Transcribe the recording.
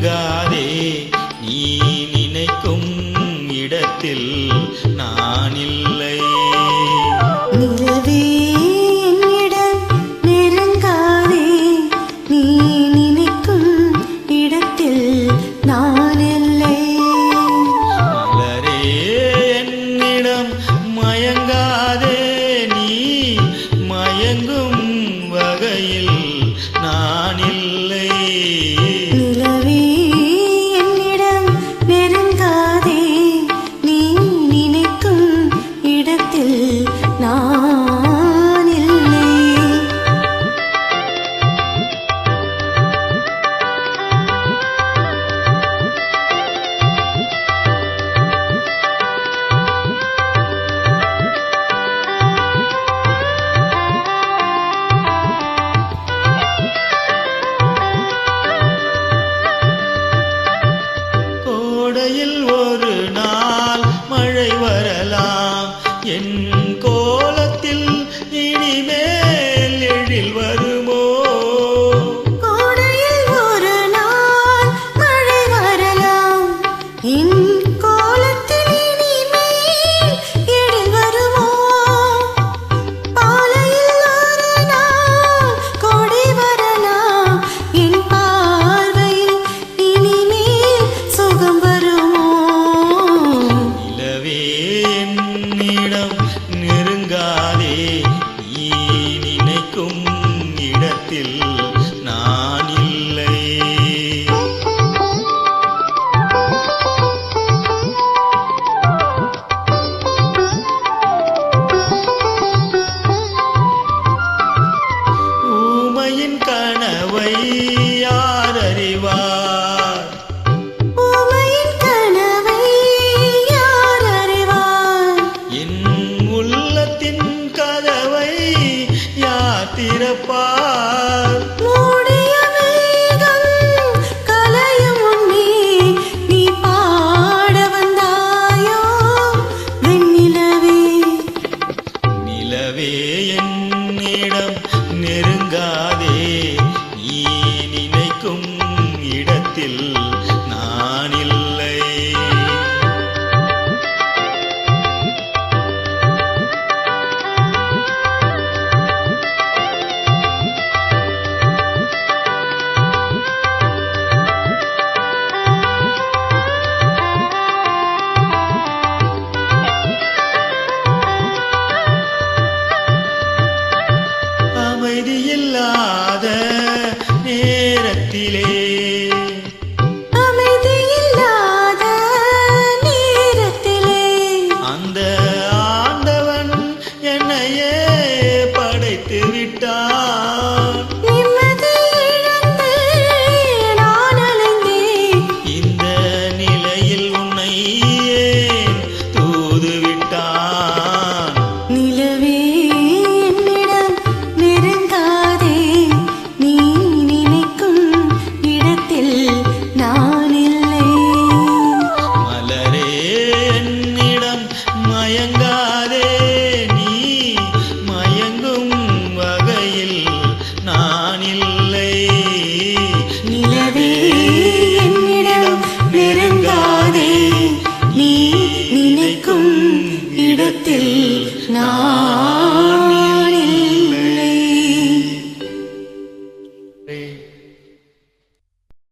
நெருங்காதே நீ நினைக்கும் இடத்தில் நான் இல்லை. நிலவே என்னிடம் நெருங்காதே நீ நினைக்கும் இடத்தில் நான் இல்லை. மலரே என்னிடம் மயங்காதே நீ மயங்கும் வகையில் நான் இல்லை. நிலவே என்னிடம் நெருங்காதே நீ நினைக்கும் இடத்தில் நான் இல்லை. கோடையில் ஒரு நாள் மழை வரலாம், என் கோலத்தில் இனிமேல் எழில் வருமோ? கோடையில் ஒரு நாள் மழை வரலாம், என் கோலத்தில் இனிமேல் எழில் வருமோ? பாலையில் ஒரு நாள் கோடை வரலாம், என் பார்வையில் இனிமேல் சுகம் வருமோ? நிலவே என்னிடம் நெருங்காதே நீ நினைக்கும் இடத்தில் நான் இல்லை. ஊமையின் கனவை யார் அறிவார்? ஊமையின் கனவை யார் அறிவார்? என் உள்ளத்தின் கதவை யார் திறப்பார்? மூடிய மேகம் கலையும் முன்னே நீ பாட வந்தாயோ வெண்ணிலவே. நிலவே என்னிடம் நெருங்காதே நீ நினைக்கும் இடத்தில் நான் இல்லை. அமைதியில்லாத நேரத்திலே அமைதியில்லாத நேரத்திலே அந்த ஆண்டவன் என்னையே படைத்து விட்டான். நிம்மதி இழந்து நான் அலைந்தேன். இந்த நிலையில் உன்னை ஏன் தூது விட்டான்? நிலவே என்னிடம் நெருங்காதே நீ நினைக்கும் இடத்தில் நான் இல்லை. மலரே என்னிடம் மயங்காதே நீ மயங்கும் வகையில் நான் இல்லை. நிலவே என்னிடம் நெருங்காதே நீ நினைக்கும் இடத்தில் நான்